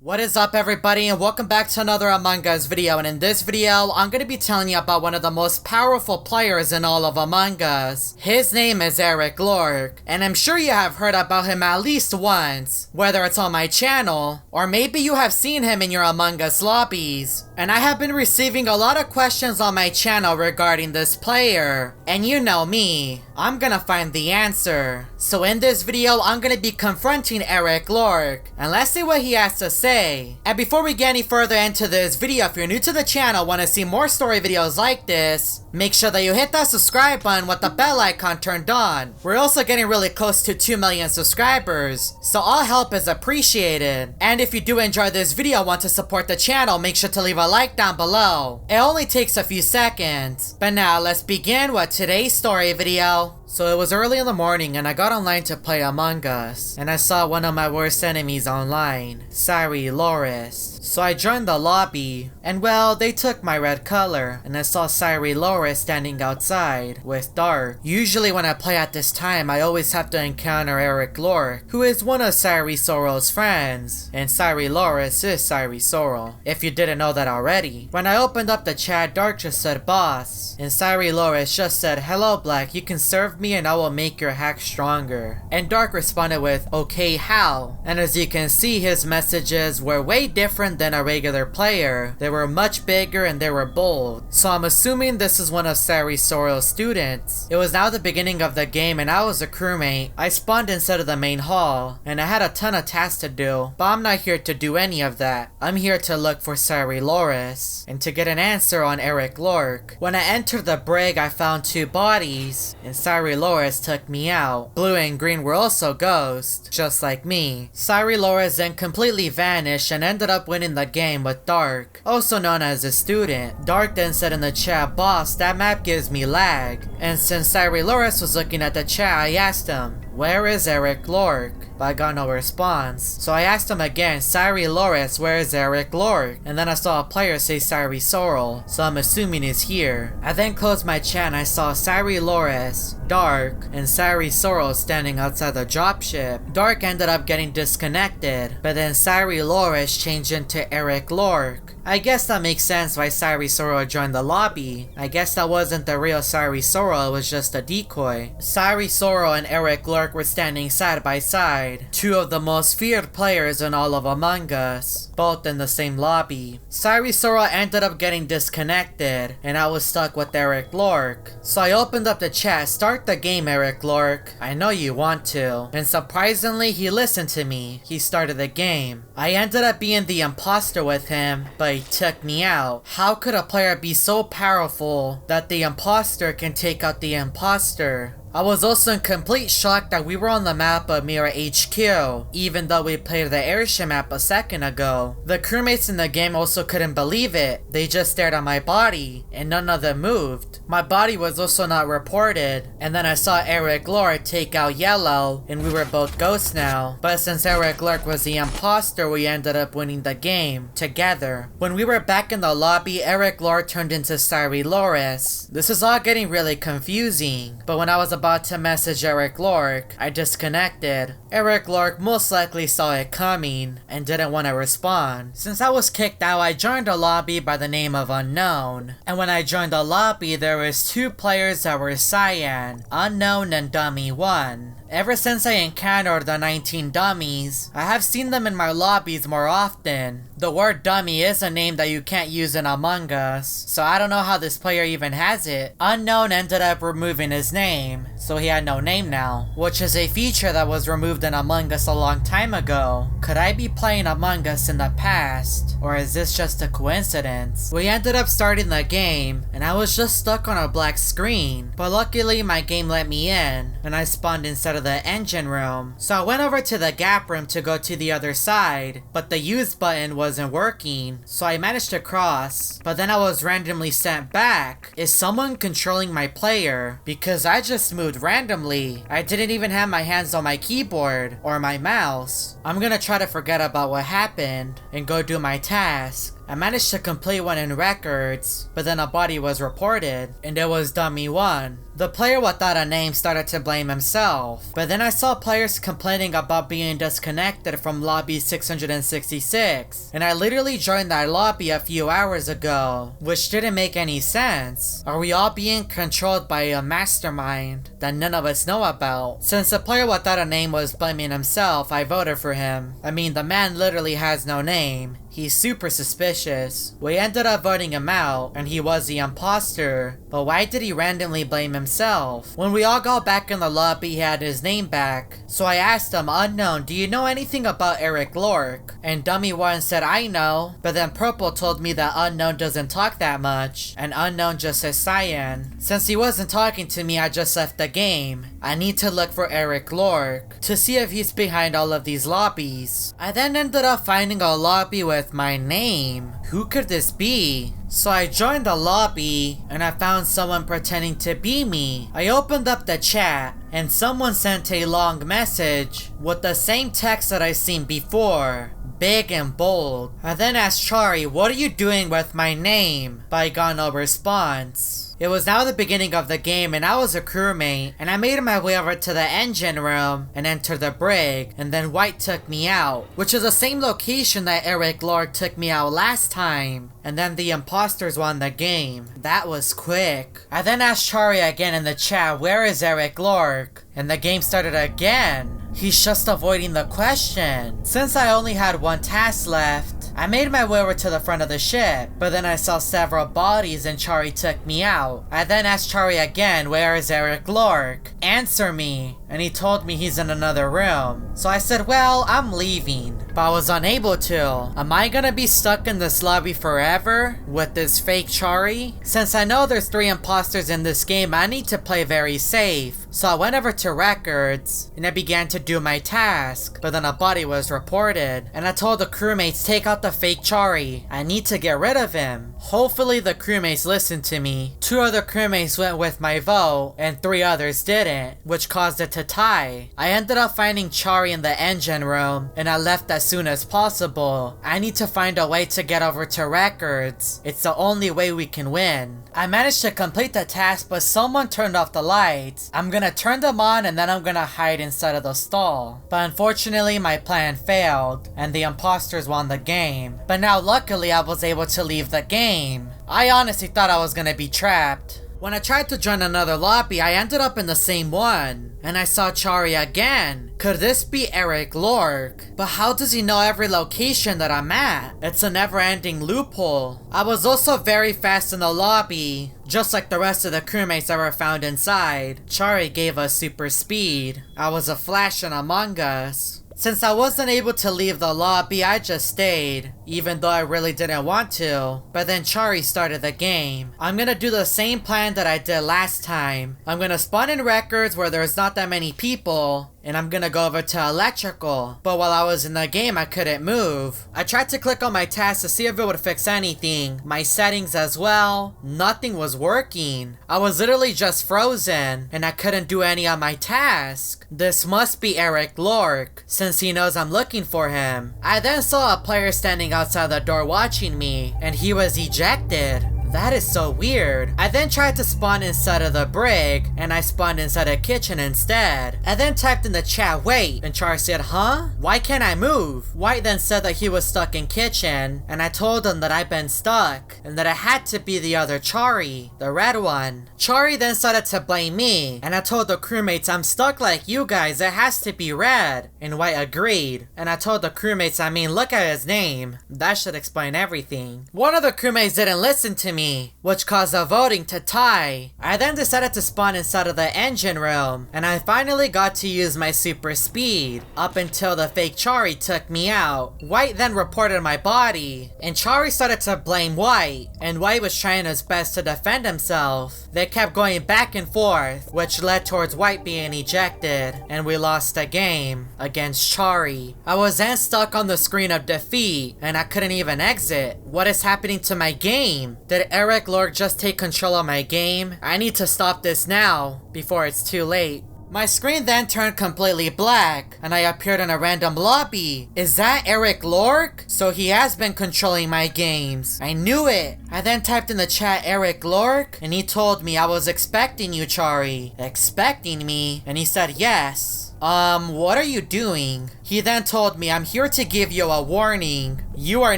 What is up everybody, and welcome back to another Among Us video. And in this video, I'm going to be telling you about one of the most powerful players in all of Among Us. His name is Eric Lork, and I'm sure you have heard about him at least once, whether it's on my channel, or maybe you have seen him in your Among Us lobbies. And I have been receiving a lot of questions on my channel regarding this player, and you know me, I'm gonna find the answer. So in this video, I'm gonna be confronting Eric Lork, and let's see what he has to say. And before we get any further into this video, if you're new to the channel, want to see more story videos like this, make sure that you hit that subscribe button with the bell icon turned on. We're also getting really close to 2 million subscribers, so all help is appreciated. And if you do enjoy this video and want to support the channel, make sure to leave a like down below. It only takes a few seconds. But now let's begin with today's story video. So it was early in the morning and I got online to play Among Us, and I saw one of my worst enemies online, Sari Loris. So I joined the lobby, and well, they took my red color, and I saw Sari Loris standing outside with Dark. Usually when I play at this time, I always have to encounter Eric Lork, who is one of Sari Sorrel's friends, and Sari Loris is Sari Sorrel, if you didn't know that already. When I opened up the chat, Dark just said boss, and Sari Loris just said, "Hello Black, you can serve me and I will make your hack stronger." And Dark responded with, "Okay, how?" And as you can see, his messages were way different than a regular player. They were much bigger and they were bold. So I'm assuming this is one of Sari Sorrel's students. It was now the beginning of the game and I was a crewmate. I spawned inside of the main hall and I had a ton of tasks to do, but I'm not here to do any of that. I'm here to look for Sari Loris and to get an answer on Eric Lork. When I entered the brig, I found 2 bodies and Sari Loris took me out. Blue and green were also ghosts, just like me. Sari Loris then completely vanished and ended up winning the game with Dark, also known as a student. Dark then said in the chat, "Boss, that map gives me lag." And since Sari Loris was looking at the chat, I asked him, "Where is Eric Lork?" But I got no response. So I asked him again, "Sari Loris, where is Eric Lork?" And then I saw a player say Sari Sorrel, so I'm assuming he's here. I then closed my chat and I saw Sari Loris, Dark, and Sari Sorrel standing outside the dropship. Dark ended up getting disconnected, but then Sari Loris changed into Eric Lork. I guess that makes sense why Sari Sorrel joined the lobby. I guess that wasn't the real Sari Sorrel, it was just a decoy. Sari Sorrel and Eric Lork were standing side by side, 2 of the most feared players in all of Among Us, both in the same lobby. Sari Sorrel ended up getting disconnected, and I was stuck with Eric Lork. So I opened up the chat, "Start the game, Eric Lork. I know you want to." And surprisingly, he listened to me. He started the game. I ended up being the imposter with him, but he took me out. How could a player be so powerful that the imposter can take out the imposter? I was also in complete shock that we were on the map of Mira HQ, even though we played the airship map a second ago. The crewmates in the game also couldn't believe it. They just stared at my body, and none of them moved. My body was also not reported, and then I saw Eric Lork take out Yellow, and we were both ghosts now. But since Eric Lork was the imposter, we ended up winning the game together. When we were back in the lobby, Eric Lork turned into Sari Loris. This is all getting really confusing, but when I was about to message Eric Lork, I disconnected. Eric Lork most likely saw it coming and didn't want to respond. Since I was kicked out, I joined a lobby by the name of Unknown. And when I joined the lobby, there was 2 players that were Cyan, Unknown and Dummy 1. Ever since I encountered the 19 dummies, I have seen them in my lobbies more often. The word dummy is a name that you can't use in Among Us, so I don't know how this player even has it. Unknown ended up removing his name, so he had no name now, which is a feature that was removed in Among Us a long time ago. Could I be playing Among Us in the past, or is this just a coincidence? We ended up starting the game, and I was just stuck on a black screen, but luckily my game let me in, and I spawned inside of the engine room. So I went over to the gap room to go to the other side, but the use button wasn't working, so I managed to cross, but then I was randomly sent back. Is someone controlling my player? Because I just moved randomly. I didn't even have my hands on my keyboard or my mouse. I'm gonna try to forget about what happened and go do my task. I managed to complete one in records, but then a body was reported, and it was Dummy 1. The player without a name started to blame himself, but then I saw players complaining about being disconnected from lobby 666, and I literally joined that lobby a few hours ago, which didn't make any sense. Are we all being controlled by a mastermind that none of us know about? Since the player without a name was blaming himself, I voted for him. I mean, the man literally has no name. He's super suspicious. We ended up voting him out, and he was the imposter. But why did he randomly blame himself? When we all got back in the lobby, he had his name back. So I asked him, "Unknown, do you know anything about Eric Lork?" And Dummy 1 said, "I know." But then Purple told me that Unknown doesn't talk that much, and Unknown just says Cyan. Since he wasn't talking to me, I just left the game. I need to look for Eric Lork to see if he's behind all of these lobbies. I then ended up finding a lobby with my name. Who could this be? So I joined the lobby and I found someone pretending to be me. I opened up the chat and someone sent a long message with the same text that I've seen before, big and bold. I then asked Chari, "What are you doing with my name?" But I got no response. It was now the beginning of the game and I was a crewmate, and I made my way over to the engine room and entered the brig, and then White took me out, which is the same location that Eric Lork took me out last time. And then the imposters won the game. That was quick. I then asked Chari again in the chat, "Where is Eric Lork?" And the game started again. He's just avoiding the question. Since I only had one task left, I made my way over to the front of the ship, but then I saw several bodies and Chari took me out. I then asked Chari again, "Where is Eric Lork? Answer me." And he told me he's in another room. So I said, "Well, I'm leaving." But I was unable to. Am I gonna be stuck in this lobby forever with this fake Chari? Since I know there's 3 imposters in this game, I need to play very safe. So I went over to records and I began to do my task, but then a body was reported, and I told the crewmates, "Take out the fake Chari. I need to get rid of him." Hopefully the crewmates listened to me. 2 other crewmates went with my vote and 3 others didn't, which caused it to tie. I ended up finding Chari in the engine room and I left as soon as possible. I need to find a way to get over to records. It's the only way we can win. I managed to complete the task, but someone turned off the lights. I'm gonna turn them on and then I'm gonna hide inside of the stall. But unfortunately my plan failed and the imposters won the game. But now luckily I was able to leave the game. I honestly thought I was gonna be trapped. When I tried to join another lobby, I ended up in the same one. And I saw Chari again. Could this be Eric Lork? But how does he know every location that I'm at? It's a never-ending loophole. I was also very fast in the lobby, just like the rest of the crewmates that were found inside. Chari gave us super speed. I was a flash in Among Us. Since I wasn't able to leave the lobby, I just stayed, even though I really didn't want to. But then Chari started the game. I'm gonna do the same plan that I did last time. I'm gonna spawn in records where there's not that many people, and I'm gonna go over to electrical. But while I was in the game, I couldn't move. I tried to click on my task to see if it would fix anything. My settings as well. Nothing was working. I was literally just frozen, and I couldn't do any of my tasks. This must be Eric Lork, since he knows I'm looking for him. I then saw a player standing outside the door watching me, and he was ejected. That is so weird. I then tried to spawn inside of the brig, and I spawned inside a kitchen instead. I then typed in the chat, "Wait," and Char said, "Huh? Why can't I move?" White then said that he was stuck in kitchen, and I told him that I'd been stuck, and that it had to be the other Chari, the red one. Chari then started to blame me, and I told the crewmates, "I'm stuck like you guys, it has to be red." And White agreed, and I told the crewmates, "I mean, look at his name. That should explain everything." One of the crewmates didn't listen to me, which caused the voting to tie. I then decided to spawn inside of the engine room, and I finally got to use my super speed, up until the fake Chari took me out. White then reported my body, and Chari started to blame White, and White was trying his best to defend himself. They kept going back and forth, which led towards White being ejected, and we lost the game against Chari. I was then stuck on the screen of defeat, and I couldn't even exit. What is happening to my game? Did Eric Lork just take control of my game? I need to stop this now, before it's too late. My screen then turned completely black, and I appeared in a random lobby. Is that Eric Lork? So he has been controlling my games. I knew it. I then typed in the chat Eric Lork, and he told me I was expecting you, Chari. Expecting me? And he said yes. What are you doing? He then told me, I'm here to give you a warning. You are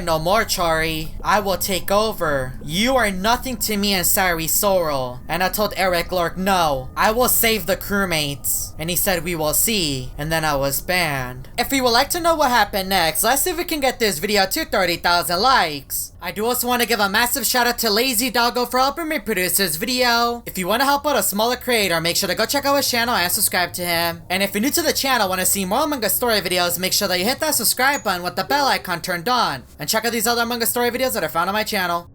no more, Chari. I will take over. You are nothing to me and Sari Sorrel. And I told Eric Lork, no, I will save the crewmates. And he said, we will see. And then I was banned. If you would like to know what happened next, let's see if we can get this video to 30,000 likes. I do also want to give a massive shout out to Lazy Doggo for helping me produce this video. If you want to help out a smaller creator, make sure to go check out his channel and subscribe to him. And if you're new to the channel and want to see more Among Us story videos, make sure that you hit that subscribe button with the bell icon turned on. And check out these other Among Us story videos that are found on my channel.